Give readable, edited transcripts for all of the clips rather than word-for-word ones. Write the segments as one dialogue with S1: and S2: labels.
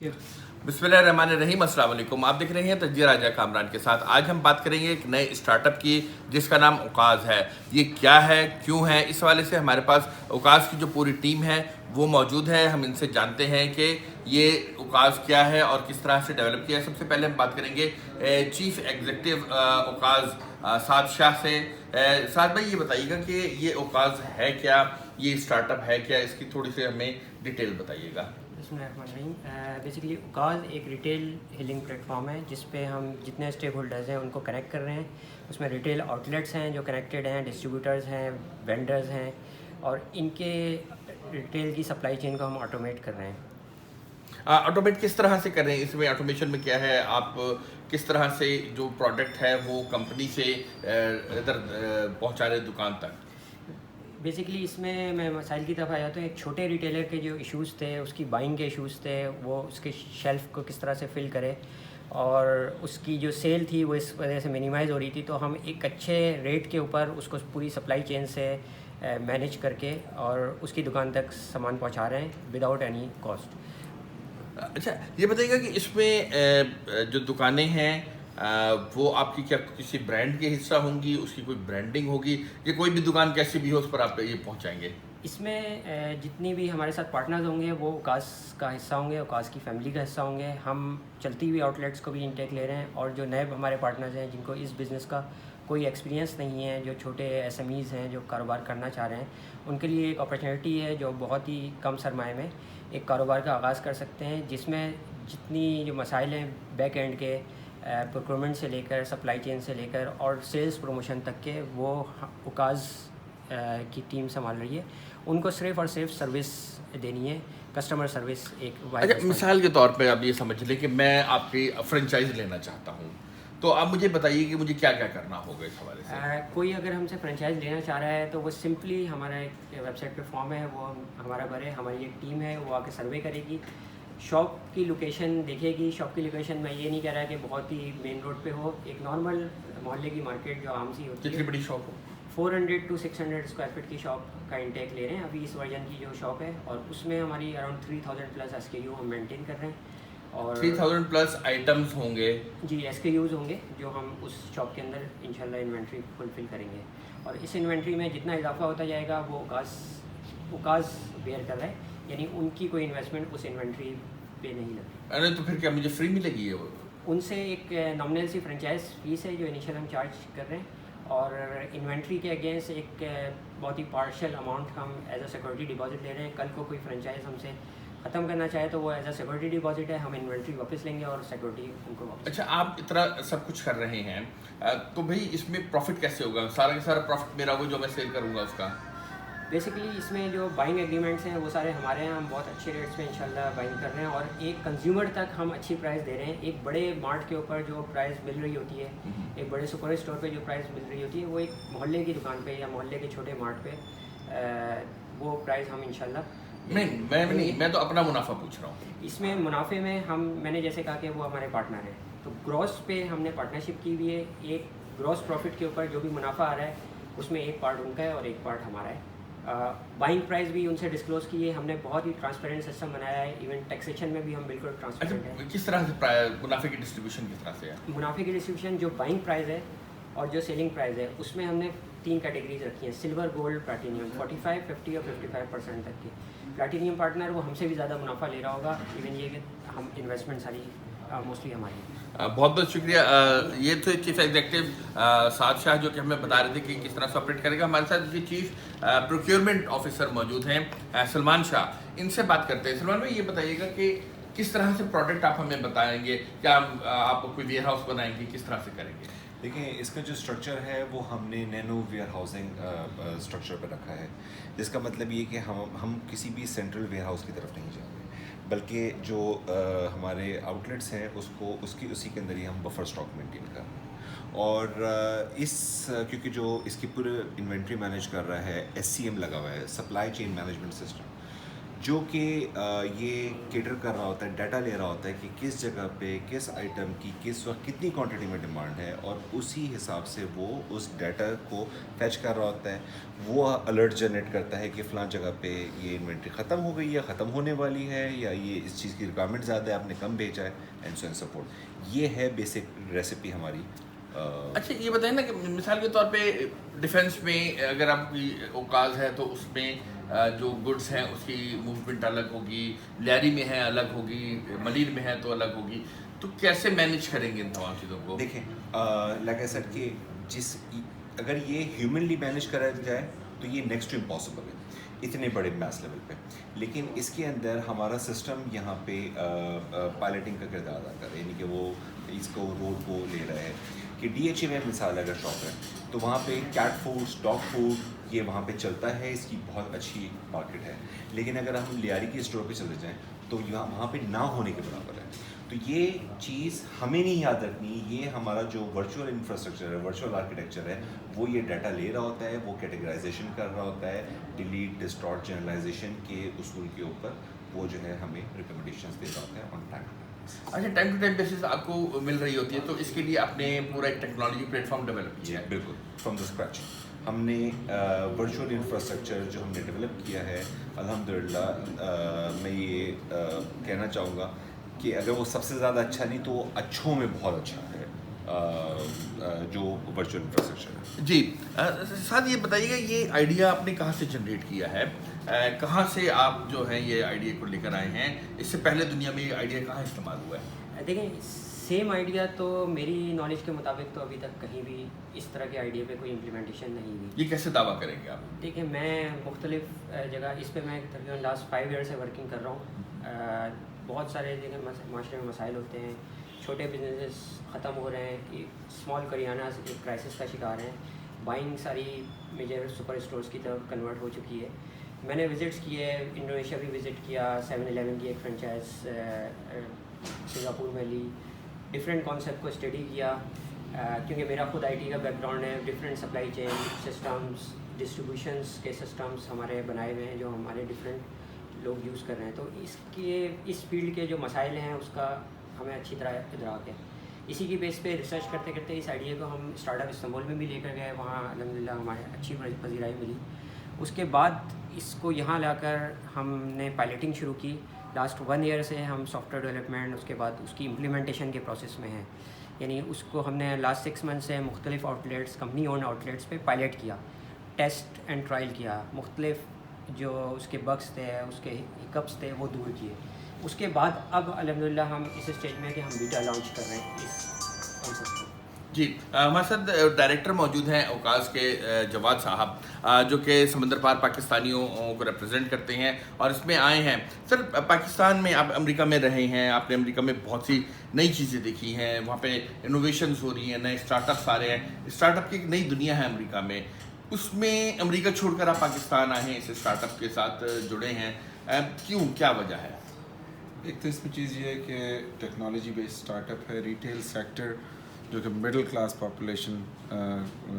S1: بسم اللہ الرحمن الرحیم، السلام علیکم۔ آپ دیکھ رہے ہیں تجزیہ راجہ کامران کے ساتھ۔ آج ہم بات کریں گے ایک نئے اسٹارٹ اپ کی جس کا نام اوقاز ہے۔ یہ کیا ہے، کیوں ہے، اس حوالے سے ہمارے پاس اوقاز کی جو پوری ٹیم ہے وہ موجود ہے۔ ہم ان سے جانتے ہیں کہ یہ اوقاز کیا ہے اور کس طرح سے ڈیولپ کیا ہے۔ سب سے پہلے ہم بات کریں گے چیف ایگزیکٹو اوقاز سعد شاہ سے۔ سعد بھائی، یہ بتائیے گا کہ یہ اوقاز ہے کیا، یہ اسٹارٹ اپ ہے کیا، اس کی تھوڑی سی ہمیں ڈیٹیل بتائیے گا۔
S2: بسم اللہ الرحمن الرحیم۔ بیسیکلی اوقاز ایک ریٹیل ہیلنگ پلیٹ فارم ہے جس پہ ہم جتنے اسٹیک ہولڈرز ہیں ان کو کنیکٹ کر رہے ہیں۔ اس میں ریٹیل آؤٹ لیٹس ہیں جو کنیکٹیڈ ہیں، ڈسٹریبیوٹرز ہیں، وینڈرز ہیں، اور ان کے ریٹیل کی سپلائی چین کو ہم آٹومیٹ کر رہے ہیں۔
S1: آٹومیٹ کس طرح سے کر رہے ہیں؟ اس میں آٹومیشن میں کیا ہے؟ آپ کس طرح سے جو پروڈکٹ ہے وہ کمپنی سے ادھر پہنچا رہے دکان تک؟
S2: بیسیکلی اس میں مسائل کی طرف آ جاتا ہوں۔ ایک چھوٹے ریٹیلر کے جو ایشوز تھے، اس کی بائنگ کے ایشوز تھے، وہ اس کے شیلف کو کس طرح سے فل کرے، اور اس کی جو سیل تھی وہ اس وجہ سے منیمائز ہو رہی تھی۔ تو ہم ایک اچھے ریٹ کے اوپر اس کو پوری سپلائی چین سے مینیج کر کے اور اس کی دکان تک سامان پہنچا رہے ہیں وداؤٹ اینی کاسٹ۔
S1: اچھا، یہ بتائیے گا کہ اس میں جو دکانیں ہیں وہ آپ کی کیا کسی برانڈ کے حصہ ہوں گی، اس کی کوئی برانڈنگ ہوگی، یا کوئی بھی دکان کیسی بھی ہو اس پر آپ یہ پہنچائیں گے؟
S2: اس میں جتنی بھی ہمارے ساتھ پارٹنرز ہوں گے وہ اوقاز کا حصہ ہوں گے، اوقاز کی فیملی کا حصہ ہوں گے۔ ہم چلتی ہوئی آؤٹ لیٹس کو بھی انٹیک لے رہے ہیں، اور جو نئے ہمارے پارٹنرز ہیں جن کو اس بزنس کا کوئی ایکسپیرینس نہیں ہے، جو چھوٹے ایس ایم ایز ہیں جو کاروبار کرنا چاہ رہے ہیں، ان کے لیے ایک اپرچونیٹی ہے جو بہت ہی کم سرمایہ میں ایک کاروبار کا آغاز کر سکتے ہیں، جس میں جتنی جو مسائل ہیں بیک اینڈ کے، پروکیورمنٹ سے لے کر سپلائی چین سے لے کر اور سیلز پروموشن تک کے، وہ اوقاز کی ٹیم سنبھال رہی ہے۔ ان کو صرف اور صرف سروس دینی ہے، کسٹمر سروس ایک
S1: اچھا، مثال کے طور پہ آپ یہ سمجھ لیں کہ میں آپ کی فرنچائز لینا چاہتا ہوں، تو آپ مجھے بتائیے کہ مجھے کیا کیا کرنا ہوگا اس حوالے سے؟
S2: کوئی اگر ہم سے فرنچائز لینا چاہ رہا ہے تو وہ سمپلی ہمارا ایک ویب سائٹ پہ فارم ہے، وہ ہمارا بھرے، ہماری ایک ٹیم ہے وہ آ کے سروے کرے گی، شاپ کی لوکیشن دیکھے گی۔ شاپ کی لوکیشن میں یہ نہیں کہہ رہا کہ بہت ہی مین روڈ پہ ہو، ایک نارمل محلے کی مارکیٹ جو عام سی ہوتی ہے۔
S1: کتنی بڑی شاپ ہو؟
S2: 400 to 600 اسکوائر فٹ کی شاپ کا انٹیک لے رہے ہیں ابھی اس ورژن کی جو شاپ ہے، اور اس میں ہماری اراؤنڈ 3000 پلس ایس کے یو ہم مینٹین کر رہے ہیں، اور
S1: 3000 پلس آئٹمس ہوں گے؟
S2: جی، ایس کے یوز ہوں گے جو ہم اس شاپ کے اندر انشاءاللہ انوینٹری فلفل کریں گے، اور اس انوینٹری میں جتنا اضافہ ہوتا جائے گا وہ اوقاز بیئر کر رہا ہے، یعنی ان کی کوئی انویسٹمنٹ اس انوینٹری پہ نہیں لگتی۔
S1: ارے تو پھر کیا مجھے فری ملے گی؟
S2: ان سے ایک نامنل سی فرنچائز فیس ہے جو انیشیل ہم چارج کر رہے ہیں، اور انوینٹری کے اگینسٹ ایک بہت ہی پارشل اماؤنٹ ہم ایز اے سیکورٹی ڈپازٹ لے رہے ہیں۔ کل کو کوئی فرنچائز ہم سے ختم کرنا چاہے تو وہ ایز اے سیکورٹی ڈپازٹ ہے، ہم انوینٹری واپس لیں گے اور سیکورٹی ان کو واپس۔
S1: اچھا، آپ اتنا سب کچھ کر رہے ہیں تو بھائی اس میں پروفٹ کیسے ہوگا؟ سارا کا سارا پروفٹ میرا ہوگا جو میں سیل کروں گا اس کا؟
S2: بیسیکلی اس میں جو بائنگ ایگریمنٹس ہیں وہ سارے ہمارے ہیں، ہم بہت اچھے ریٹس پہ انشاءاللہ بائنگ کر رہے ہیں، اور ایک کنزیومر تک ہم اچھی پرائز دے رہے ہیں۔ ایک بڑے مارٹ کے اوپر جو پرائز مل رہی ہوتی ہے، ایک بڑے سپر اسٹور پہ جو پرائز مل رہی ہوتی ہے، وہ ایک محلے کی دکان پہ یا محلے کے چھوٹے مارٹ پہ وہ پرائز ہم انشاءاللہ
S1: نہیں، میں تو اپنا منافع پوچھ رہا ہوں۔
S2: اس میں منافع میں میں نے جیسے کہا کہ وہ ہمارے پارٹنر ہیں، تو گروس پہ ہم نے پارٹنرشپ کی ہوئی ہے۔ ایک گروس پروفٹ کے اوپر جو بھی منافع آ رہا ہے اس میں ایک پارٹ ان کا ہے اور ایک پارٹ ہمارا ہے۔ بائنگ پرائز بھی ان سے ڈسکلوز کی ہے ہم نے، بہت ہی ٹرانسپیرنٹ سسٹم بنایا ہے، ایون ٹیکسیشن میں بھی ہم بالکل ٹرانسپیرنٹ ہیں۔
S1: کس طرح سے منافع کی ڈسٹریبیوشن کس طرح سے ہے؟
S2: منافع کی ڈسٹریبیوشن جو بائنگ پرائز ہے اور جو سیلنگ پرائز ہے اس میں ہم نے 3 کیٹیگریز رکھی ہیں: سلور، گولڈ، پلاٹینیم، 45، 50 اور 55% تک کی۔ پلاٹینیم پارٹنر وہ ہم سے بھی زیادہ منافع لے رہا ہوگا، ایون یہ کہ ہم انویسٹمنٹ ساری موسٹلی ہماری ہے۔
S1: بہت بہت شکریہ۔ یہ تو چیف ایگزیکٹو سعد شاہ جو کہ ہمیں بتا رہے تھے کہ کس طرح سے آپریٹ کرے گا۔ ہمارے ساتھ چیف پروکیورمنٹ آفیسر موجود ہیں سلمان شاہ، ان سے بات کرتے ہیں۔ سلمان بھائی، یہ بتائیے گا کہ کس طرح سے پروڈکٹ آپ ہمیں بتائیں گے؟ کیا آپ کوئی ویئر ہاؤس بنائیں گے؟ کس طرح سے کریں گے؟
S3: دیکھیں، اس کا جو اسٹرکچر ہے وہ ہم نے نینو ویئر ہاؤسنگ اسٹرکچر پہ رکھا ہے، جس کا مطلب یہ کہ ہم کسی بھی سینٹرل ویئر ہاؤس کی طرف نہیں جا رہے، بلکہ جو ہمارے آؤٹ لیٹس ہیں اسی کے اندر ہی ہم بفر اسٹاک مینٹین کر رہے ہیں، اور کیونکہ جو اس کی پورے انوینٹری مینیج کر رہا ہے، SCM لگا ہوا ہے، سپلائی چین مینجمنٹ سسٹم، جو کہ یہ کیٹر کر رہا ہوتا ہے، ڈیٹا لے رہا ہوتا ہے کہ کس جگہ پہ کس آئٹم کی کس وقت کتنی کوانٹٹی میں ڈیمانڈ ہے، اور اسی حساب سے وہ اس ڈیٹا کو فیچ کر رہا ہوتا ہے. وہ الرٹ جنریٹ کرتا ہے کہ فلاں جگہ پہ یہ انوینٹری ختم ہو گئی ہے، ختم ہونے والی ہے، یا یہ اس چیز کی ریکوائرمنٹ زیادہ ہے، آپ نے کم بھیجا ہے، اینڈ سو اینڈ سپورٹ. یہ ہے بیسک ریسیپی ہماری.
S1: اچھا یہ بتائیں نا کہ مثال کے طور پہ ڈیفینس میں اگر آپ کی اوقاز ہے تو اس میں جو گڈس ہیں اس کی موومنٹ الگ ہوگی، لیاری میں ہے الگ ہوگی، ملیر میں ہے تو الگ ہوگی، تو کیسے مینیج کریں گے ان تمام چیزوں کو؟
S3: دیکھیں لائک آئی سیڈ کہ اگر یہ ہیومنلی مینیج کرا جائے تو یہ نیکسٹ ٹو امپاسبل ہے اتنے بڑے میس لیول پہ. لیکن اس کے اندر ہمارا سسٹم یہاں پہ پائلٹنگ کا کردار ادا کر رہا ہے، یعنی کہ وہ اس کو رول کو لے رہا ہے کہ ڈی ایچ اے میں مثال اگر شاپ ہے تو وہاں پہ کیٹ فوڈس، ڈاگ فوڈ یہ وہاں پہ چلتا ہے، اس کی بہت اچھی مارکیٹ ہے. لیکن اگر ہم لیاری کے اسٹور پہ چلے جائیں تو وہاں پہ نہ ہونے کے برابر ہے. تو یہ چیز ہمیں نہیں یاد رکھنی. یہ ہمارا جو ورچوئل انفراسٹرکچر ہے، ورچوئل آرکیٹیکچر ہے، وہ یہ ڈیٹا لے رہا ہوتا ہے، وہ کیٹیگرائزیشن کر رہا ہوتا ہے، ڈیلیٹ، ڈسٹارٹ، جنرلائزیشن کے اصول کے اوپر وہ جو ہے ہمیں ریکمنڈیشنز دے رہا ہوتا ہے آن ٹائم.
S1: اچھا ٹائم ٹو ٹائم بیسس آپ کو مل رہی ہوتی ہے، تو اس کے لیے آپ نے پورا ایک ٹیکنالوجی پلیٹ فارم ڈیولپ کیا ہے؟
S3: بالکل فرام دا اسکریچ ہم نے ورچوئل انفراسٹرکچر جو ہم نے ڈیولپ کیا ہے، الحمدللہ میں یہ کہنا چاہوں گا کہ اگر وہ سب سے زیادہ اچھا نہیں تو وہ اچھوں میں بہت اچھا ہے جو ورچوئل انفراسٹرکچر ہے.
S1: جی ساتھ یہ بتائیے گا یہ آئیڈیا آپ نے کہاں سے جنریٹ کیا ہے؟ کہاں سے آپ جو ہیں یہ آئیڈیا کو لے کر آئے ہیں؟ اس سے پہلے دنیا میں یہ آئیڈیا کہاں استعمال ہوا ہے؟
S2: دیکھیں سیم آئیڈیا تو میری نالج کے مطابق تو ابھی تک کہیں بھی اس طرح کے آئیڈیا پہ کوئی امپلیمنٹیشن نہیں ہوئی.
S1: یہ کیسے دعویٰ کریں گے آپ؟
S2: دیکھیں میں مختلف جگہ اس پہ میں تقریباً لاسٹ 5 ایئر سے ورکنگ کر رہا ہوں. بہت سارے دیکھیں معاشرے میں مسائل ہوتے ہیں، چھوٹے بزنسز ختم ہو رہے ہیں، اسمال کریانہ ایک کرائسس کا شکار ہیں، بائنگ ساری میجر سپر اسٹورز کی طرف کنورٹ ہو چکی ہے. میں نے وزٹس کیے، انڈونیشیا بھی وزٹ کیا، 7-11 کی ایک فرنچائز سنگاپور میں لی، ڈفرینٹ کانسیپٹ کو اسٹڈی کیا کیونکہ میرا خود آئی ٹی کا بیک گراؤنڈ ہے. Different supply chain systems, distributions کے سسٹمز ہمارے بنائے ہوئے ہیں جو ہمارے ڈفرینٹ لوگ یوز کر رہے ہیں. تو اس فیلڈ کے جو مسائل ہیں اس کا ہمیں اچھی طرح ادراک ہے. اسی کی بیس پہ ریسرچ کرتے کرتے اس آئیڈیا کو ہم اسٹارٹ اپ استنبول میں بھی لے کر گئے، وہاں الحمدللہ ہمارے اچھی پذیرائی ملی. اس کے بعد اس کو یہاں لا کر ہم نے پائلٹنگ شروع کی. لاسٹ 1 ایئر سے ہم سافٹ ویئر ڈیولپمنٹ، اس کے بعد اس کی امپلیمنٹیشن کے پروسیس میں ہیں. یعنی اس کو ہم نے لاسٹ 6 منتھ سے مختلف آؤٹلیٹس، کمپنی اون آؤٹلیٹس پہ پائلٹ کیا، ٹیسٹ اینڈ ٹرائل کیا، مختلف جو اس کے بگس تھے، اس کے ہکپس تھے وہ دور کیے. اس کے بعد اب الحمدللہ ہم اس اسٹیج میں کہ ہم بیٹا لانچ کر رہے ہیں اس کانسیپٹ کو.
S1: جی ہمارے ساتھ ڈائریکٹر موجود ہیں اوقاز کے جواد صاحب، جو کہ سمندر پار پاکستانیوں کو ریپرزینٹ کرتے ہیں اور اس میں آئے ہیں. سر پاکستان میں آپ امریکہ میں رہے ہیں، آپ نے امریکہ میں بہت سی نئی چیزیں دیکھی ہیں، وہاں پہ انوویشنز ہو رہی ہیں، نئے اسٹارٹ اپس آ رہے ہیں، اسٹارٹ اپ کی ایک نئی دنیا ہے امریکہ میں. اس میں امریکہ چھوڑ کر آپ پاکستان آئے ہیں، اس اسٹارٹ اپ کے ساتھ جڑے ہیں، کیوں، کیا وجہ ہے؟
S4: ایک تو اس میں چیز یہ ہے کہ ٹیکنالوجی بیسڈ اسٹارٹ اپ ہے، ریٹیل سیکٹر جو کہ مڈل کلاس پاپولیشن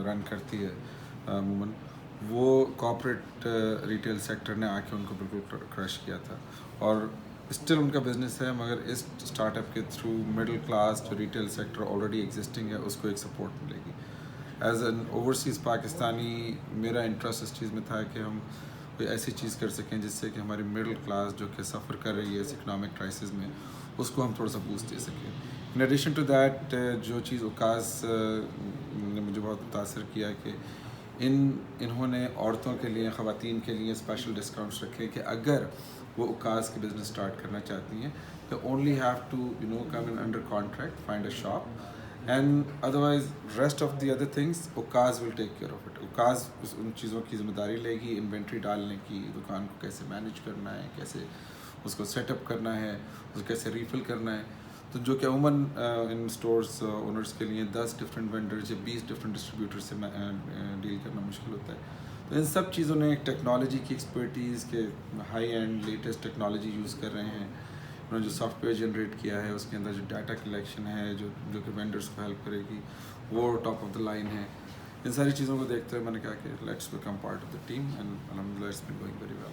S4: رن کرتی ہے عموماً، وہ کارپوریٹ ریٹیل سیکٹر نے آ کے ان کو بالکل کرش کیا تھا، اور اسٹل ان کا بزنس ہے، مگر اس اسٹارٹ اپ کے تھرو مڈل کلاس جو ریٹیل سیکٹر آلریڈی ایگزسٹنگ ہے اس کو ایک سپورٹ ملے گی. ایز این اوورسیز پاکستانی میرا انٹرسٹ اس چیز میں تھا کہ ہم کوئی ایسی چیز کر سکیں جس سے کہ ہماری مڈل کلاس جو کہ سفر کر رہی ہے اس اکنامک کرائسس میں، اس کو ہم تھوڑا سا بوسٹ دے سکیں. ان ایڈیشن ٹو دیٹ جو چیز اوقاز نے مجھے بہت متاثر کیا کہ انہوں نے عورتوں کے لیے، خواتین کے لیے اسپیشل ڈسکاؤنٹس رکھے کہ اگر وہ اوقاز کی بزنس اسٹارٹ کرنا چاہتی ہیں تو only have to come in under contract, find a shop, and otherwise rest of the other things اوقاز will take care of it. اوقاز ان چیزوں کی ذمہ داری لے گی، انوینٹری ڈالنے کی، دکان کو کیسے مینیج کرنا ہے، کیسے اس کو سیٹ اپ کرنا ہے، اس کو کیسے ریفل کرنا ہے. تو جو کہ عموماً ان اسٹورس اونرس کے لیے 10 ڈفرینٹ وینڈرز یا 20 ڈفرینٹ ڈسٹریبیوٹر سے ڈیل کرنا مشکل ہوتا ہے. تو ان سب چیزوں نے ایک ٹیکنالوجی کی ایکسپرٹیز کے high and latest technology use کر رہے ہیں. انہوں نے جو سافٹ ویئر جنریٹ کیا ہے اس کے اندر جو ڈاٹا کلیکشن ہے جو کہ وینڈرس کو ہیلپ کرے گی وہ ٹاپ آف دا لائن ہے. ان ساری چیزوں کو دیکھتے ہوئے میں نے کہا کہ let's become part of the team, and الحمدللہ it's been going very well.